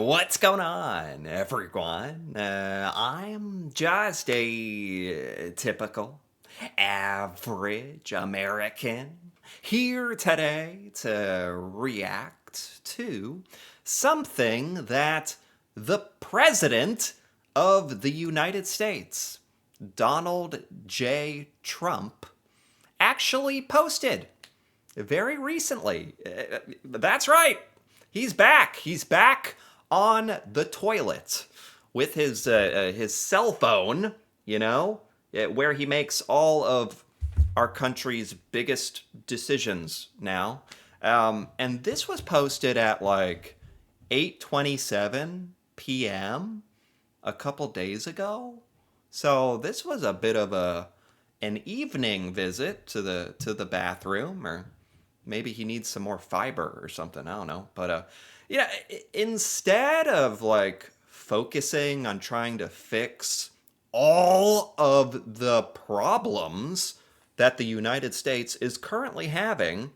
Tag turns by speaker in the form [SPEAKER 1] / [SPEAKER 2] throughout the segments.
[SPEAKER 1] What's going on, everyone? I'm just a typical, average American here today to react to something that the President of the United States, Donald J. Trump, actually posted very recently. That's right. He's back. He's back on the toilet with his cell phone, where he makes all of our country's biggest decisions now. And this was posted at like 8:27 p.m. a couple days ago. So this was a bit of an evening visit to the bathroom, or maybe he needs some more fiber or something. I don't know. But instead of like focusing on trying to fix all of the problems that the United States is currently having,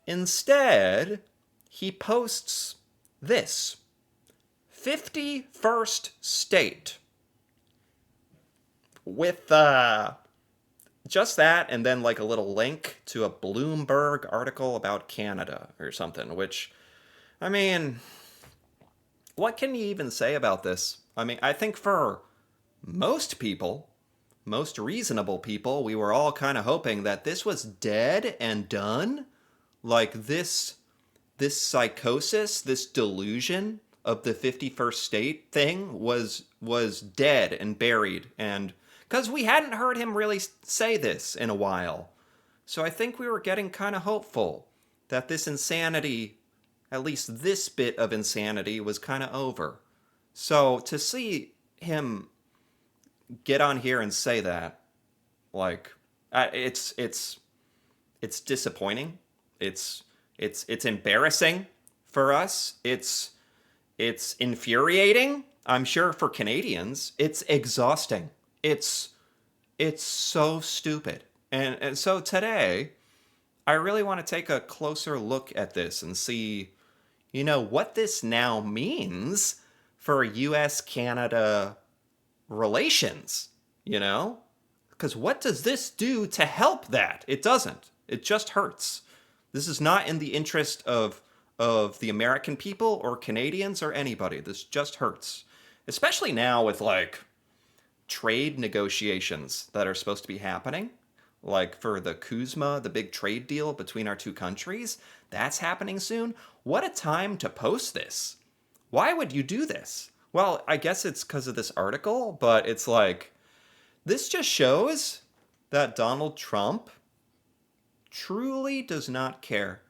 [SPEAKER 1] instead he posts this 51st state with just that, and then like a little link to a Bloomberg article about Canada or something, which, I mean, what can you even say about this? I mean, I think for most people, most reasonable people, we were all kind of hoping that this was dead and done. Like this psychosis, this delusion of the 51st state thing was dead and buried, and because we hadn't heard him really say this in a while. So I think we were getting kind of hopeful that this insanity, at least this bit of insanity, was kind of over. So to see him get on here and say that, like, it's disappointing. It's embarrassing for us. It's infuriating. I'm sure for Canadians, it's exhausting. It's it's so stupid. And so today, I really want to take a closer look at this and see, what this now means for US Canada relations, you know? Because what does this do to help that? It doesn't. It just hurts. This is not in the interest of the American people or Canadians or anybody. This just hurts. Especially now with like trade negotiations that are supposed to be happening. Like for the Kuzma, the big trade deal between our two countries, that's happening soon. What a time to post this. Why would you do this? Well, I guess it's because of this article, but it's like, this just shows that Donald Trump truly does not care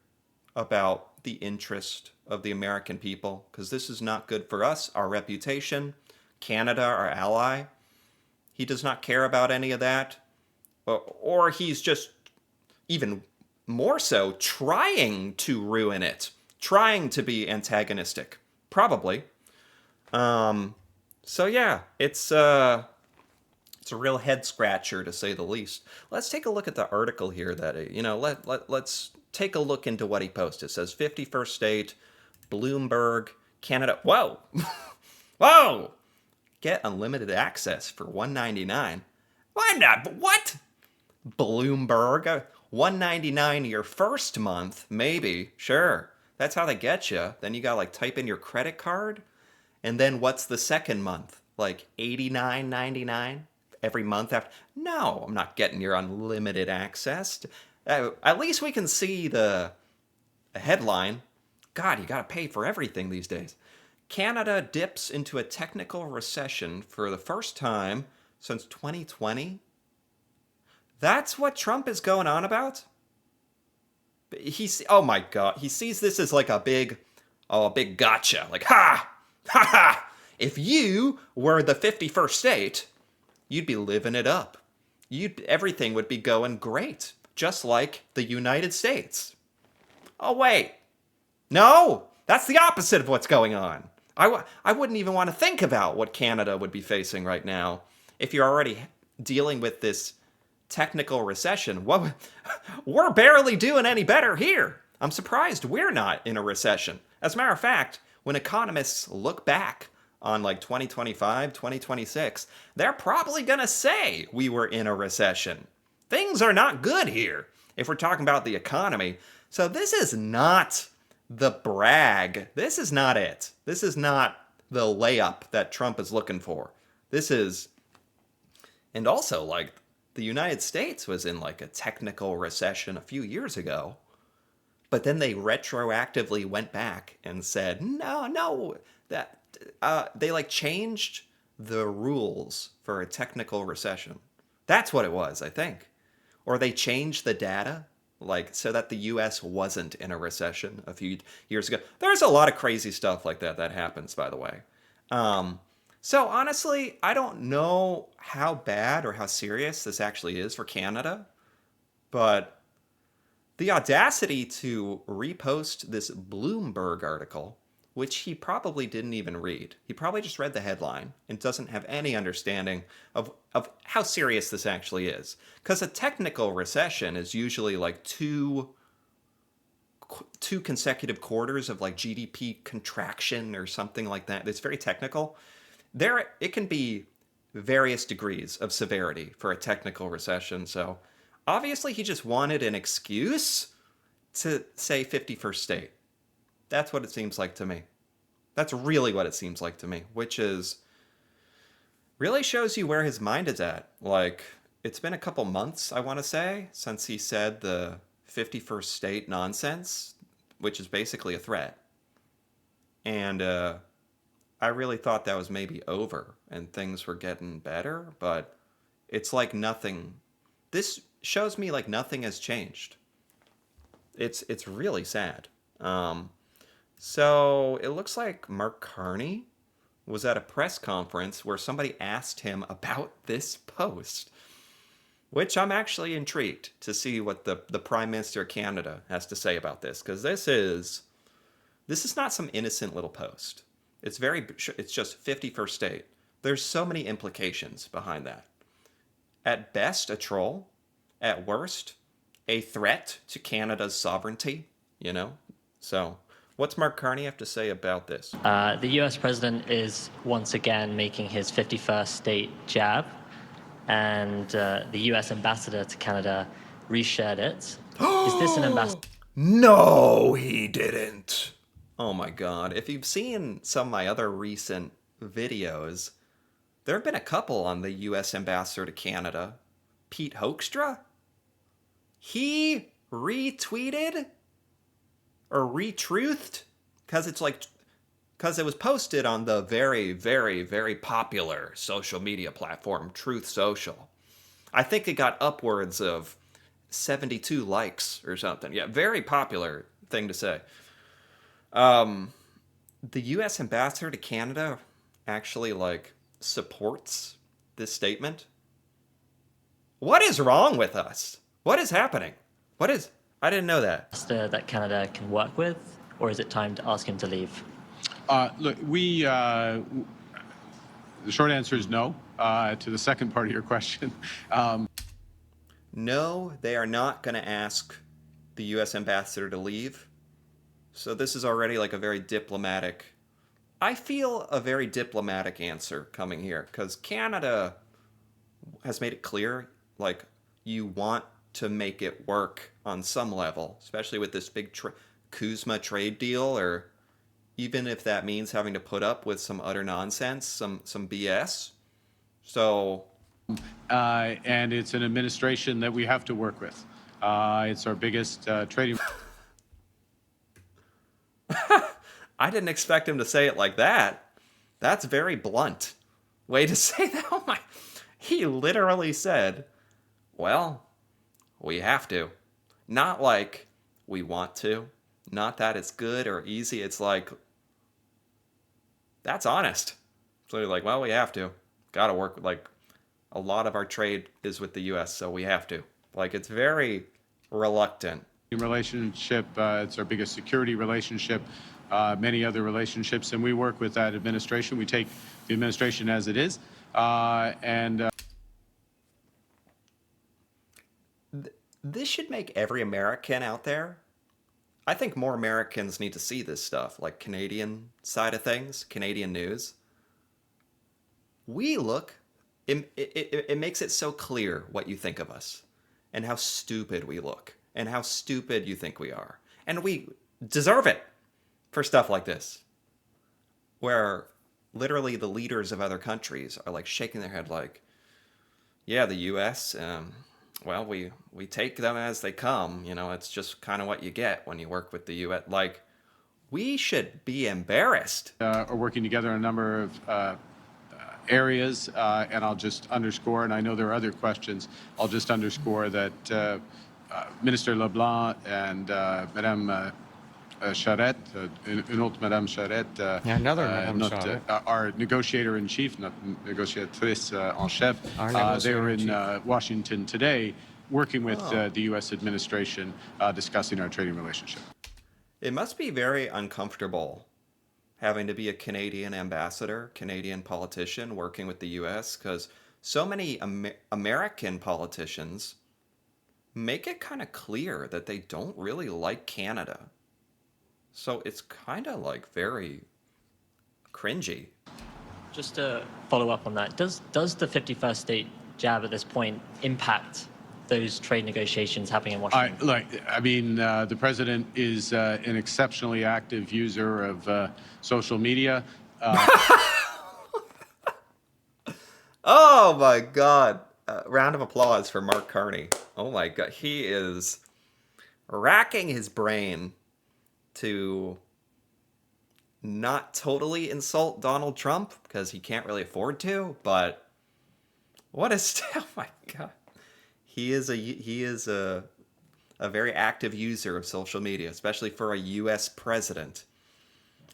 [SPEAKER 1] about the interest of the American people, because this is not good for us, our reputation, Canada, our ally. He does not care about any of that. Or he's just even more so trying to ruin it, trying to be antagonistic. Probably. So yeah, it's a real head scratcher to say the least. Let's take a look at the article here that let's take a look into what he posted. It says 51st state, Bloomberg, Canada. Whoa. Whoa. Get unlimited access for $1.99. Why not? What? Bloomberg, $1.99 your first month, maybe. Sure. That's how they get you. Then you got to like type in your credit card. And then what's the second month? Like $89.99 every month after? No, I'm not getting your unlimited access. At least we can see the headline. God, you got to pay for everything these days. Canada dips into a technical recession for the first time since 2020. That's what Trump is going on about? Oh my God, he sees this as like a big gotcha. Like, ha! Ha ha! If you were the 51st state, you'd be living it up. Everything would be going great, just like the United States. Oh wait. No, that's the opposite of what's going on. I wouldn't even want to think about what Canada would be facing right now if you're already dealing with this technical recession. Well, we're barely doing any better here. I'm surprised we're not in a recession. As a matter of fact, when economists look back on like 2025, 2026, they're probably going to say we were in a recession. Things are not good here if we're talking about the economy. So this is not the brag. This is not it. This is not the layup that Trump is looking for. This is, and also like the United States was in like a technical recession a few years ago, but then they retroactively went back and said, no, that they like changed the rules for a technical recession. That's what it was, I think. Or they changed the data, like so that the US wasn't in a recession a few years ago. There's a lot of crazy stuff like that that happens, by the way. So honestly, I don't know how bad or how serious this actually is for Canada, but the audacity to repost this Bloomberg article, which he probably didn't even read. He probably just read the headline and doesn't have any understanding of how serious this actually is. Because a technical recession is usually like two consecutive quarters of like GDP contraction or something like that. It's very technical. There, it can be various degrees of severity for a technical recession. So obviously he just wanted an excuse to say 51st state. That's what it seems like to me. That's really what it seems like to me, which is really shows you where his mind is at. Like, it's been a couple months, I want to say, since he said the 51st state nonsense, which is basically a threat. And I really thought that was maybe over and things were getting better, but it's like nothing. This shows me like nothing has changed. It's really sad. So it looks like Mark Carney was at a press conference where somebody asked him about this post, which I'm actually intrigued to see what the Prime Minister of Canada has to say about this, because this is not some innocent little post. It's just 51st state. There's so many implications behind that. At best, a troll. At worst, a threat to Canada's sovereignty, you know? So, what's Mark Carney have to say about this?
[SPEAKER 2] The US president is once again making his 51st state jab, and the US ambassador to Canada reshared it. Is this an ambassador?
[SPEAKER 1] No, he didn't. Oh my god. If you've seen some of my other recent videos, there have been a couple on the US ambassador to Canada, Pete Hoekstra. He retweeted or retruthed because it was posted on the very, very, very popular social media platform Truth Social. I think it got upwards of 72 likes or something. Yeah, very popular thing to say. The US ambassador to Canada actually like supports this statement. What is wrong with us? What is happening? I didn't know that.
[SPEAKER 2] That Canada can work with, or is it time to ask him to leave?
[SPEAKER 3] Look, the short answer is no to the second part of your question.
[SPEAKER 1] No, they are not going to ask the US ambassador to leave. So this is already like a very diplomatic, I feel a very diplomatic answer coming here, because Canada has made it clear, like, you want to make it work on some level, especially with this big CUSMA trade deal, or even if that means having to put up with some utter nonsense, some BS. So,
[SPEAKER 3] and it's an administration that we have to work with. It's our biggest trading.
[SPEAKER 1] I didn't expect him to say it like that. That's very blunt way to say that. Oh my! He literally said, "Well, we have to." Not like we want to. Not that it's good or easy. It's like, that's honest. So you're like, well, we have to. Gotta work. Like, a lot of our trade is with the US, so we have to. Like, it's very reluctant.
[SPEAKER 3] Relationship, it's our biggest security relationship, many other relationships, and we work with that administration. We take the administration as it is,
[SPEAKER 1] This should make every American out there I think more Americans need to see this stuff, like Canadian side of things, Canadian news. We look, it makes it so clear what you think of us and how stupid we look and how stupid you think we are. And we deserve it for stuff like this, where literally the leaders of other countries are like shaking their head like, yeah, the US, well, we take them as they come. You know, it's just kind of what you get when you work with the US. Like, we should be embarrassed.
[SPEAKER 3] Are working together in a number of areas, and I'll just underscore, and I know there are other questions, I'll just underscore that Minister LeBlanc and Madame Charette, une autre Madame Charette,
[SPEAKER 4] another Madame
[SPEAKER 3] notre,
[SPEAKER 4] Charette.
[SPEAKER 3] our negotiator in chief, notre négociatrice en chef,
[SPEAKER 4] Our
[SPEAKER 3] they were in
[SPEAKER 4] negotiator-in-chief.
[SPEAKER 3] Washington today working with the U.S. administration discussing our trading relationship.
[SPEAKER 1] It must be very uncomfortable having to be a Canadian ambassador, Canadian politician working with the US, because so many American politicians make it kind of clear that they don't really like Canada. So it's kind of like very cringy.
[SPEAKER 2] Just to follow up on that, does the 51st state jab at this point impact those trade negotiations happening in Washington?
[SPEAKER 3] I mean, the president is an exceptionally active user of social media.
[SPEAKER 1] Oh my God. Round of applause for Mark Carney. Oh my God. He is racking his brain to not totally insult Donald Trump because he can't really afford to, but what is, oh my God. He is a very active user of social media, especially for a US president.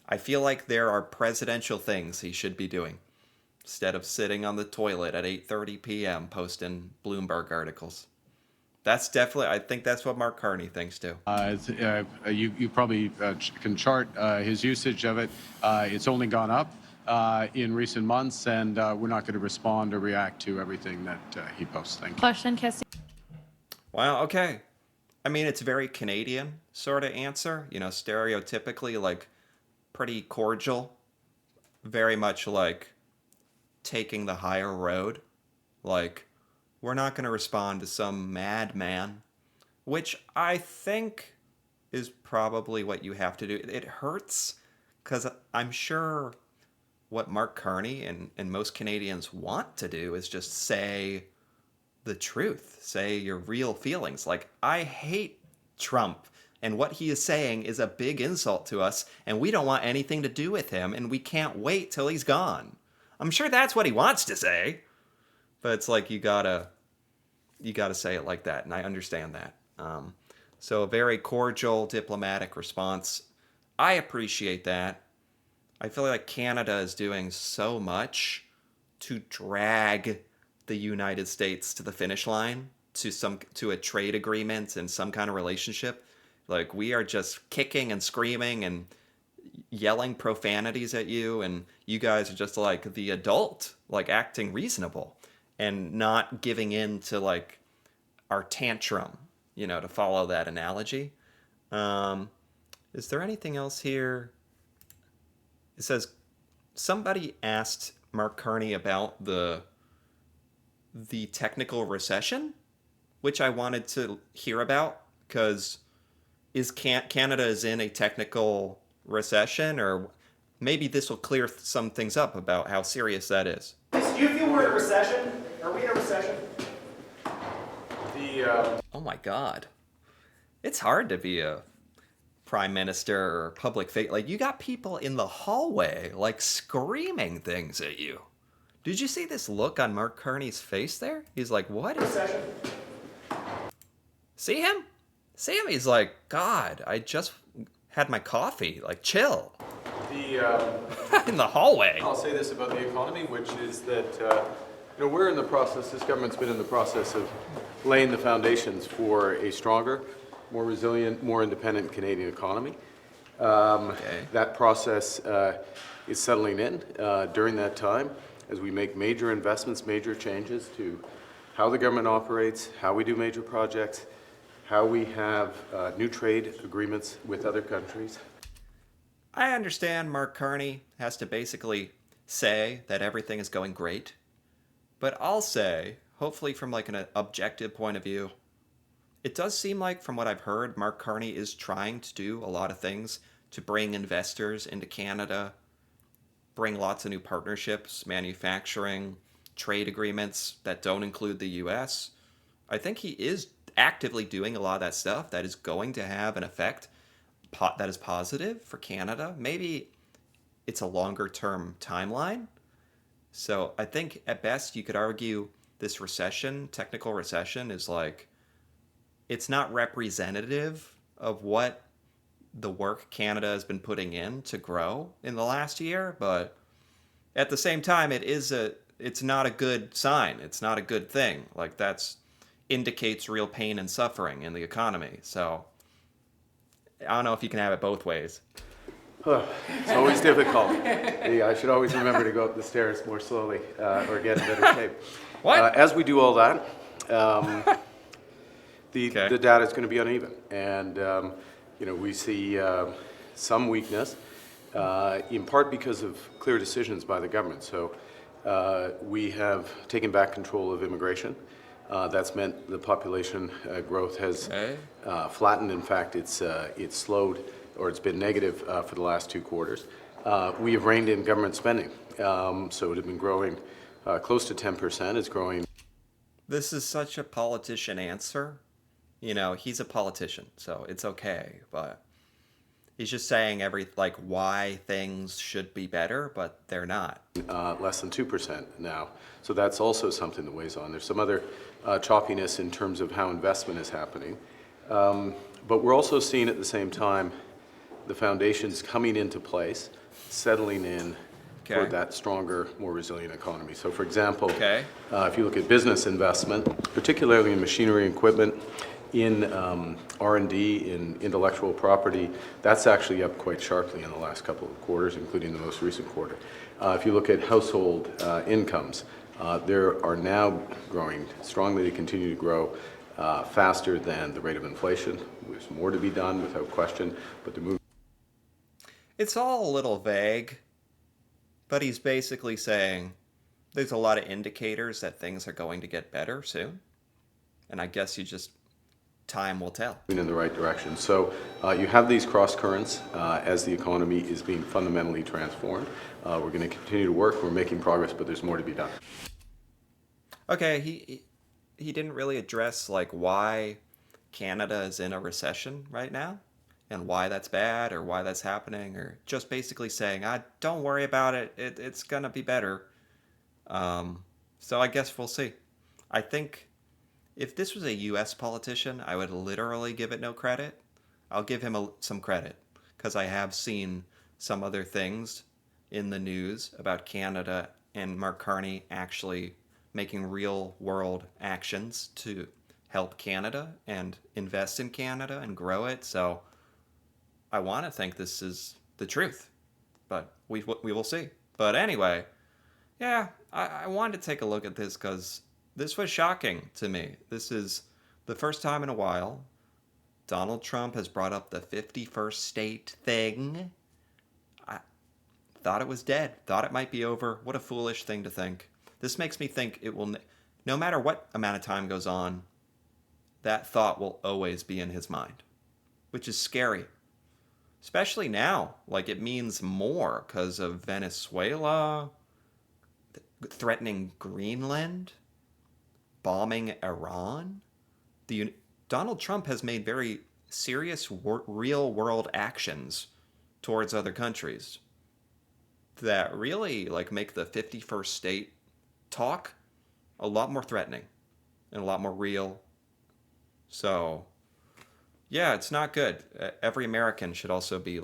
[SPEAKER 1] I feel like there are presidential things he should be doing instead of sitting on the toilet at 8:30 p.m. posting Bloomberg articles. That's definitely, I think that's what Mark Carney thinks too.
[SPEAKER 3] You probably can chart his usage of it. It's only gone up in recent months, and we're not going to respond or react to everything that he posts. Thank you.
[SPEAKER 5] Question, Cassie.
[SPEAKER 1] Wow, okay. I mean, it's very Canadian sort of answer, you know, stereotypically like pretty cordial, very much like taking the higher road. Like, we're not going to respond to some madman, which I think is probably what you have to do. It hurts because I'm sure what Mark Carney and most Canadians want to do is just say the truth, say your real feelings. Like, I hate Trump, and what he is saying is a big insult to us, and we don't want anything to do with him, and we can't wait till he's gone. I'm sure that's what he wants to say, but it's like you gotta say it like that, and I understand that. So a very cordial, diplomatic response. I appreciate that. I feel like Canada is doing so much to drag the United States to the finish line, to a trade agreement and some kind of relationship. Like, we are just kicking and screaming and yelling profanities at you, and you guys are just like the adult, like acting reasonable and not giving in to like our tantrum, you know, to follow that analogy. Is there anything else here? It says somebody asked Mark Carney about the technical recession, which I wanted to hear about, because Canada is in a technical recession, or maybe this will clear some things up about how serious that is.
[SPEAKER 6] Do you feel we're in a recession? Are we in a recession?
[SPEAKER 1] Oh my God. It's hard to be a prime minister or public face. Like, you got people in the hallway, like, screaming things at you. Did you see this look on Mark Carney's face there? He's like, what is...
[SPEAKER 6] Recession.
[SPEAKER 1] See him? See him? He's like, God, I just had my coffee. Like, chill. In the hallway.
[SPEAKER 7] I'll say this about the economy, which is that we're in the process, this government's been in the process of laying the foundations for a stronger, more resilient, more independent Canadian economy. That process is settling in during that time as we make major investments, major changes to how the government operates, how we do major projects, how we have new trade agreements with other countries.
[SPEAKER 1] I understand Mark Carney has to basically say that everything is going great, but I'll say, hopefully from like an objective point of view, it does seem like, from what I've heard, Mark Carney is trying to do a lot of things to bring investors into Canada, bring lots of new partnerships, manufacturing, trade agreements that don't include the US. I think he is actively doing a lot of that stuff that is going to have an effect that is positive for Canada. Maybe it's a longer term timeline. So I think at best you could argue this recession, technical recession, is like, it's not representative of what the work Canada has been putting in to grow in the last year, but at the same time it's not a good sign. It's not a good thing. Like, that's indicates real pain and suffering in the economy. So I don't know if you can have it both ways.
[SPEAKER 7] It's always difficult. Yeah, I should always remember to go up the stairs more slowly or get in better shape.
[SPEAKER 1] What?
[SPEAKER 7] As we do all that, the
[SPEAKER 1] Okay.
[SPEAKER 7] data is going to be uneven. And, we see some weakness, in part because of clear decisions by the government. So we have taken back control of immigration. That's meant the population growth has
[SPEAKER 1] Okay.
[SPEAKER 7] flattened. In fact, it's slowed, or it's been negative for the last 2 quarters. We have reined in government spending. So it had been growing close to 10%. It's growing.
[SPEAKER 1] This is such a politician answer. He's a politician, so it's okay, but he's just saying why things should be better, but they're not.
[SPEAKER 7] Less than 2% now. So that's also something that weighs on. There's some other choppiness in terms of how investment is happening. But we're also seeing at the same time the foundations coming into place, settling in
[SPEAKER 1] Okay.
[SPEAKER 7] toward that stronger, more resilient economy. So for example,
[SPEAKER 1] Okay.
[SPEAKER 7] if you look at business investment, particularly in machinery and equipment, in R&D, in intellectual property, that's actually up quite sharply in the last couple of quarters, including the most recent quarter. If you look at household incomes, they are now growing strongly. They continue to grow faster than the rate of inflation. There's more to be done, without question, but the move.
[SPEAKER 1] It's all a little vague, but he's basically saying there's a lot of indicators that things are going to get better soon. And I guess time will tell.
[SPEAKER 7] In the right direction. So you have these cross currents as the economy is being fundamentally transformed. We're going to continue to work. We're making progress, but there's more to be done.
[SPEAKER 1] Okay, he didn't really address why Canada is in a recession right now and why that's bad or why that's happening, or just basically saying, don't worry about it. It's going to be better. So I guess we'll see. I think if this was a US politician, I would literally give it no credit. I'll give him some credit because I have seen some other things in the news about Canada and Mark Carney actually making real world actions to help Canada and invest in Canada and grow it. So I want to think this is the truth, but we will see. But anyway, yeah, I wanted to take a look at this because this was shocking to me. This is the first time in a while Donald Trump has brought up the 51st state thing. I thought it was dead, thought it might be over. What a foolish thing to think. This makes me think it will, no matter what amount of time goes on, that thought will always be in his mind, which is scary. Especially now, it means more because of Venezuela, threatening Greenland, bombing Iran. Donald Trump has made very serious real world actions towards other countries that really make the 51st state talk a lot more threatening and a lot more real. So yeah, it's not good. Every American should also be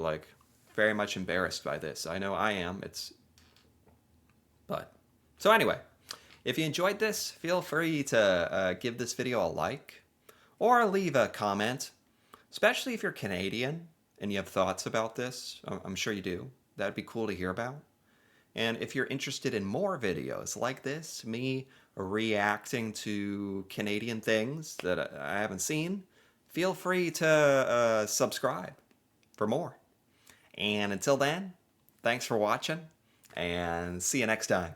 [SPEAKER 1] very much embarrassed by this. I know I am. So anyway, if you enjoyed this, feel free to give this video a like or leave a comment, especially if you're Canadian and you have thoughts about this. I'm sure you do. That'd be cool to hear about. And if you're interested in more videos like this, me reacting to Canadian things that I haven't seen, feel free to subscribe for more. And until then, thanks for watching, and see you next time.